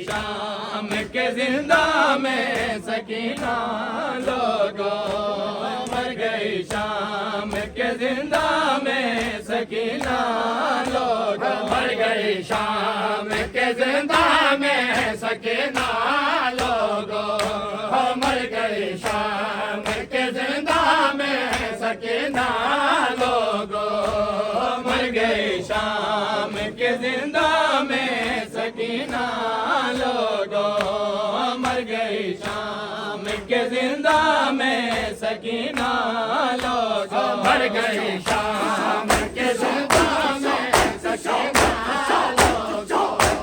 शाम के जिंदा में सकीना लोगो, मर गई शाम के जिंदा में सकीना लोगो, मर गई शाम के जिंदा में सकीना लोगो, मर गई शाम के जिंदा में सकीना लोगो, मर गई शाम के जिंदा में सकीना लोगो, मर गई शाम के जिंदा में सकीना लोगो, मर गई शाम के जिंदा में सकीना लोगो, मर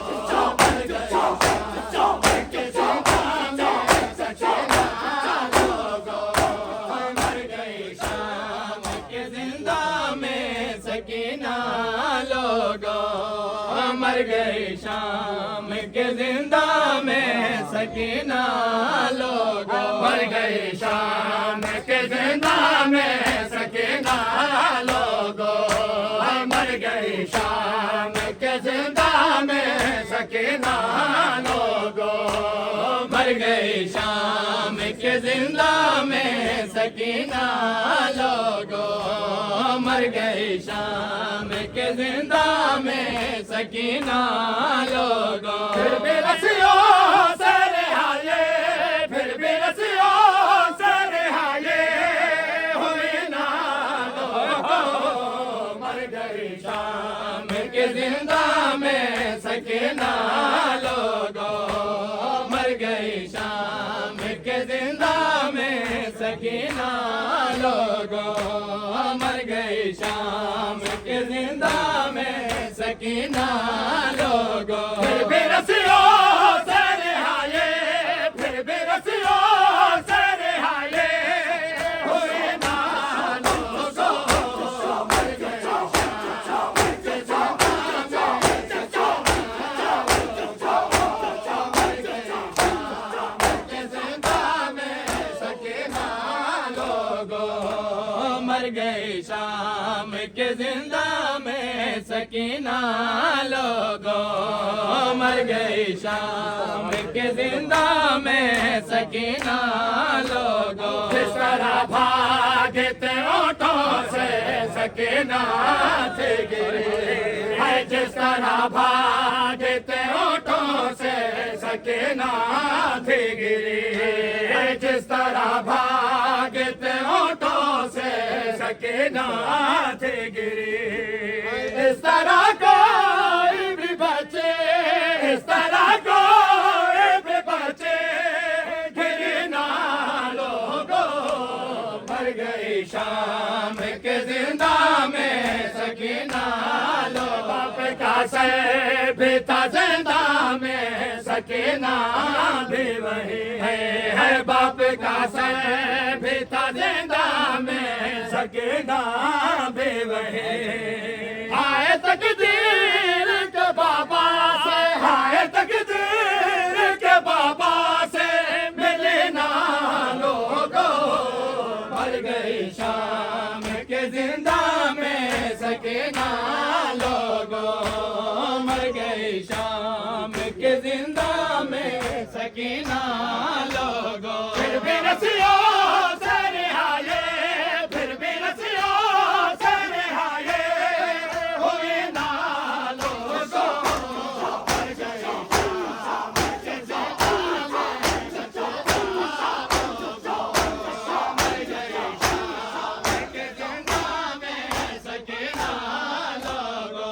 गई शाम के जिंदा में सकीना लोगो, मर गई शाम के जिंदा में सकीना लोगो, मर गई शाम के जिंदा में सकीना लोगो, मर गई शाम के जिंदा में सकीना लोगो, मर गई शाम के जिंदा में सकीना लोगो, मर गई शाम के जिंदा में सकीना लोगो, मर गई शाम के जिंदा में सकीना लोगो, फिर भी रसियों से रिहाये, फिर भी रसियों से रिहाये हुई ना लोगो, मर गई शाम के जिंदा में सकीना लोगो, मर गई शाम के जिंदा में सकीना लोगो, मर गई शाम के जिंदा में सकीना लोगो, फिर भी रसियों से रिहाये, फिर भी रसियों से रिहाये हुई ना लोगो, मर गई शाम के जिंदा में सकीना लोगो, मर गई शाम के जिंदा में सकीना लोगो, मर गई शाम के जिंदा में सकीना लोगो, मर गई शाम के जिंदा में सकीना लोगो, जिस तरह भागते ओठों से सकीना थे गिरे, है जिस तरह भागते ओठों से सकीना थे गिरे, है जिस तरह भागते ओठों से सकीना थे गिरी, इस तरह कोई भी बचे, इस तरह कोई भी बचे गिरी ना लोगो, मर गई शाम के जिंदा में सकीना लो, बाप का सर भी था जिंदा में सकीना भी वही है, बाप का सर भी था जिंदा में सकीना भी वही, आए तकदीर के बाबा से, आए तकदीर के बाबा से मिले ना लोगो, मर गई शाम के जिंदा में सकीना लोगो, मर गई शाम के जिंदा में सकीना लोगो, फिर भी रसियों से रिहाये, फिर भी रसियों से रिहाये हुई ना लोगो, मर गई शाम के जिंदा में सकीना लोगो,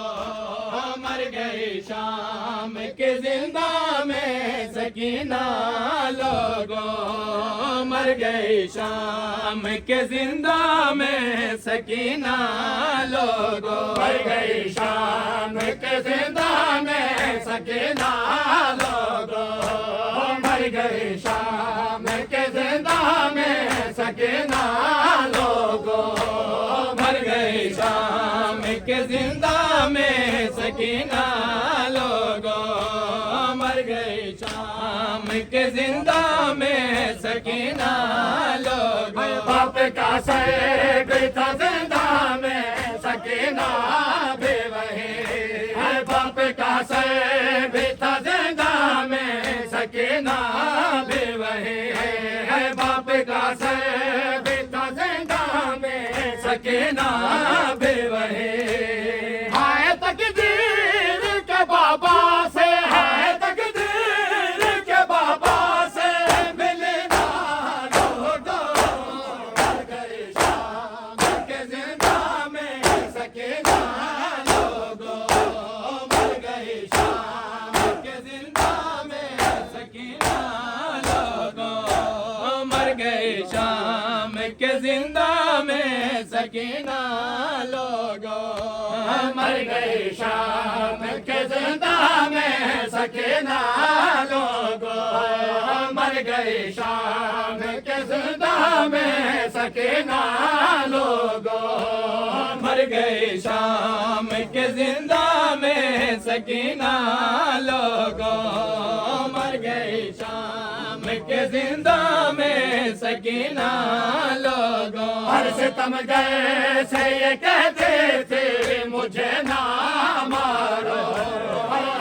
मर गई शाम के जिंदा में सकीना लोगो, मर गई शाम के जिंदा में सकीना लोगो, मर गई शाम के जिंदा में सकीना लोगो, मर गई शाम के जिंदा में सकीना लोगो, मर गई शाम के जिंदा में सकीना लोगो, मर गई शाम के जिंदा में सकीना लोगो, मर गई शाम के जिंदा में सकीना लोगो, बाप का सर भी था जिंदा में सकीना भी वही है, बाप का सर भी था जिंदा में सकीना भी वही है, बाप का सर बेटा जिंदा में सकीना भी वही है, तकदीर के बाबा से है, तकदीर के बाबा से मिलना लोगो, मर गई शाम के जिंदा में सकीना लोगो, मर गई शाम के जिंदा में सकीना लोगो, मर गई शाम के जिंदा में सकीना लोगो, मर गई शाम के जिंदा में सकीना लोगो, मर गई शाम के जिंदा में सकीना लोगो, मर गई शाम के जिंदा में सकीना लोगो, मर गई शाम के जिंदा में सकीना लोगो, हर सितम गए से ये कहते थे मुझे ना मारो,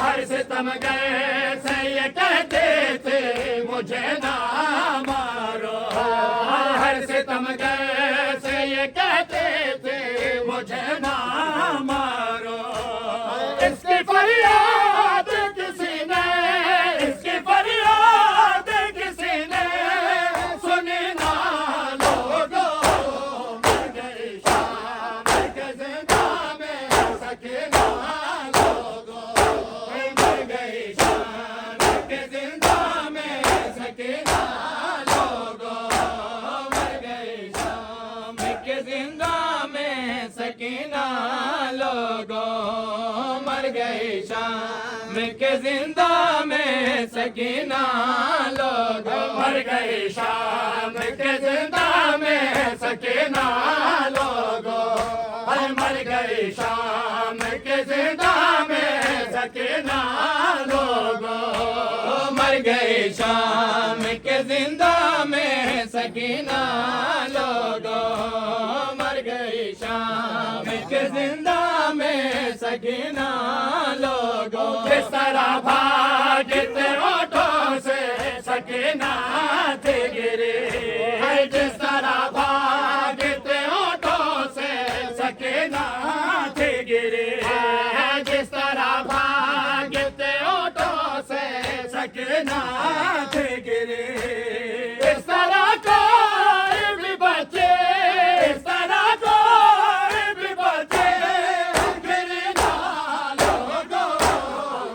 हर सितम गए से ये कहते थे मुझे ना मारो, हर सितम गए से ये कहते थे मुझे ना मारो, इसकी फरियाद किसी ने, इसकी फरियाद किसी ने सुनी ना लोगो, मर गई शाम के जिंदा में सकीना लोगो, मर गई शाम के जिंदा में सकीना लोगो, मर गई शाम के जिंदा में सकीना लोगो, मर गई शाम के जिंदा में सकीना लोगो, मर गई शाम के जिंदा में सकीना लोगो, मर गई शाम के जिंदा में सकीना लोगो, मर गई शाम के जिंदा में सकीना लोगो, मर गई शाम के जिंदा में सकीना लोगो, किस तरह भागते ओठों से सकीना थे गिरे, है जिस तरह भागते ओठों से सकीना थे गिरे, है जिस तरह भागते ओठों से सकीना थे गिरे, इस तरह कोई भी बचे, इस तरह कोई भी बचे, गिरे ना लोगो,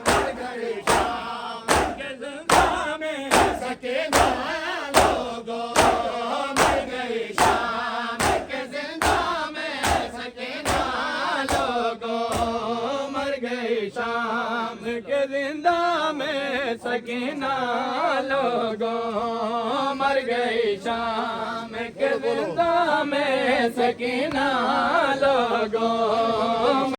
मर गई शाम के जिंदा में सकीना लोगो, मर गई शाम के जिंदा में सकीना लोगो, मर गई शाम के जिंदा में सकीना लोगो, मर गई शाम के जिंदा में सकीना लोगो।